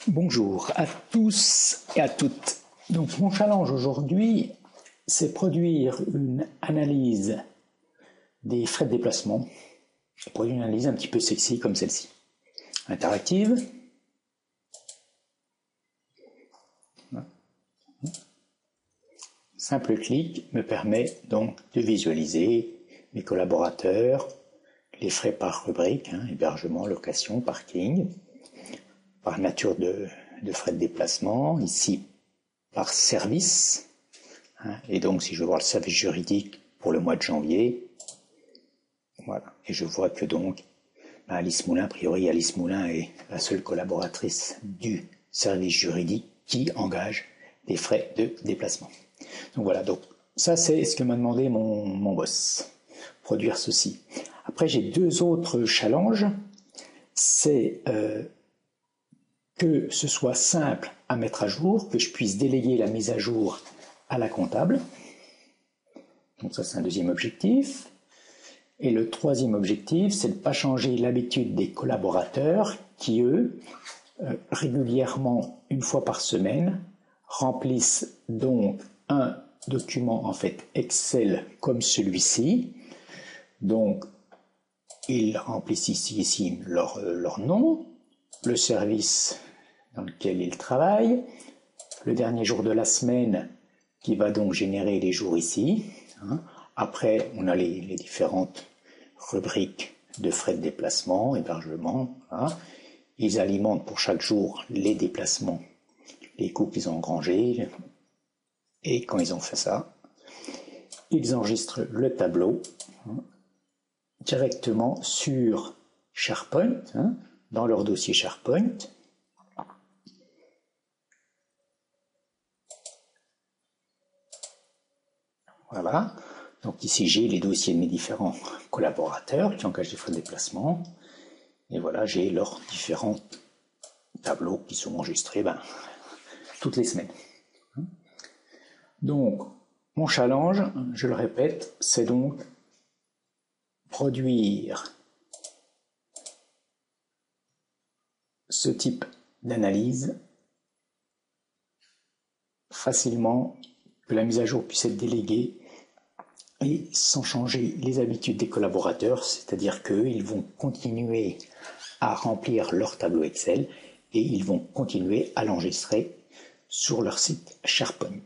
Bonjour à tous et à toutes. Donc mon challenge aujourd'hui, c'est produire une analyse des frais de déplacement. Et produire une analyse un petit peu sexy comme celle-ci. Interactive. Simple clic me permet donc de visualiser mes collaborateurs, les frais par rubrique, hébergement, location, parking, par nature de frais de déplacement, ici par service, et donc si je veux voir le service juridique pour le mois de janvier, voilà, et je vois que donc Alice Moulin, a priori Alice Moulin est la seule collaboratrice du service juridique qui engage des frais de déplacement. Donc voilà, donc ça c'est ce que m'a demandé mon boss, produire ceci. Après j'ai deux autres challenges, c'est que ce soit simple à mettre à jour, que je puisse déléguer la mise à jour à la comptable. Donc ça c'est un deuxième objectif. Et le troisième objectif, c'est de ne pas changer l'habitude des collaborateurs qui, eux, régulièrement, une fois par semaine, remplissent donc un document en fait Excel comme celui-ci. Donc, ils remplissent ici leur nom, le service dans lequel ils travaillent, le dernier jour de la semaine qui va donc générer les jours ici. Après, on a les différentes rubriques de frais de déplacement, hébergement. Ils alimentent pour chaque jour les déplacements, les coûts qu'ils ont engrangés. Et quand ils ont fait ça, ils enregistrent le tableau directement sur SharePoint, dans leur dossier SharePoint. Voilà. Donc ici, j'ai les dossiers de mes différents collaborateurs qui engagent des frais de déplacement. Et voilà, j'ai leurs différents tableaux qui sont enregistrés toutes les semaines. Donc, mon challenge, je le répète, c'est donc produire ce type d'analyse facilement, que la mise à jour puisse être déléguée et sans changer les habitudes des collaborateurs, c'est-à-dire qu'ils vont continuer à remplir leur tableau Excel et ils vont continuer à l'enregistrer sur leur site SharePoint.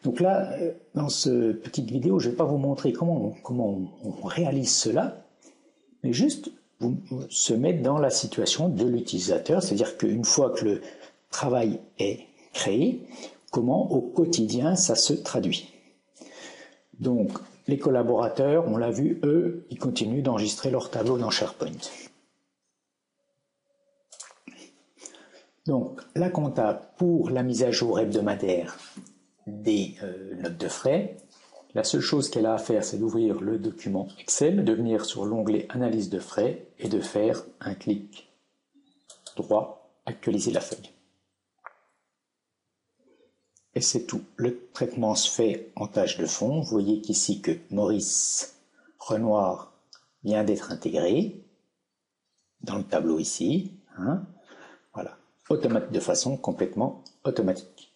Donc là, dans cette petite vidéo, je ne vais pas vous montrer comment on réalise cela, mais juste se mettre dans la situation de l'utilisateur, c'est-à-dire qu'une fois que le travail est créé, comment au quotidien ça se traduit. Donc, les collaborateurs, on l'a vu, eux, ils continuent d'enregistrer leur tableau dans SharePoint. Donc, la comptable, pour la mise à jour hebdomadaire des notes de frais, la seule chose qu'elle a à faire, c'est d'ouvrir le document Excel, de venir sur l'onglet Analyse de frais et de faire un clic droit, actualiser la feuille. Et c'est tout. Le traitement se fait en tâche de fond. Vous voyez qu'ici que Maurice Renoir vient d'être intégré dans le tableau ici. Voilà. De façon complètement automatique.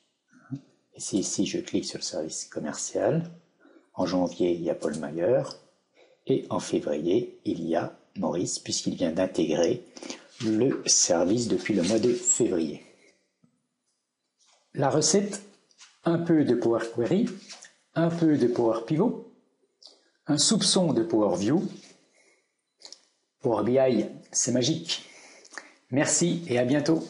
Et si ici je clique sur le service commercial, en janvier il y a Paul Mayer et en février il y a Maurice puisqu'il vient d'intégrer le service depuis le mois de février. La recette, un peu de Power Query, un peu de Power Pivot, un soupçon de Power View. Power BI, c'est magique. Merci et à bientôt.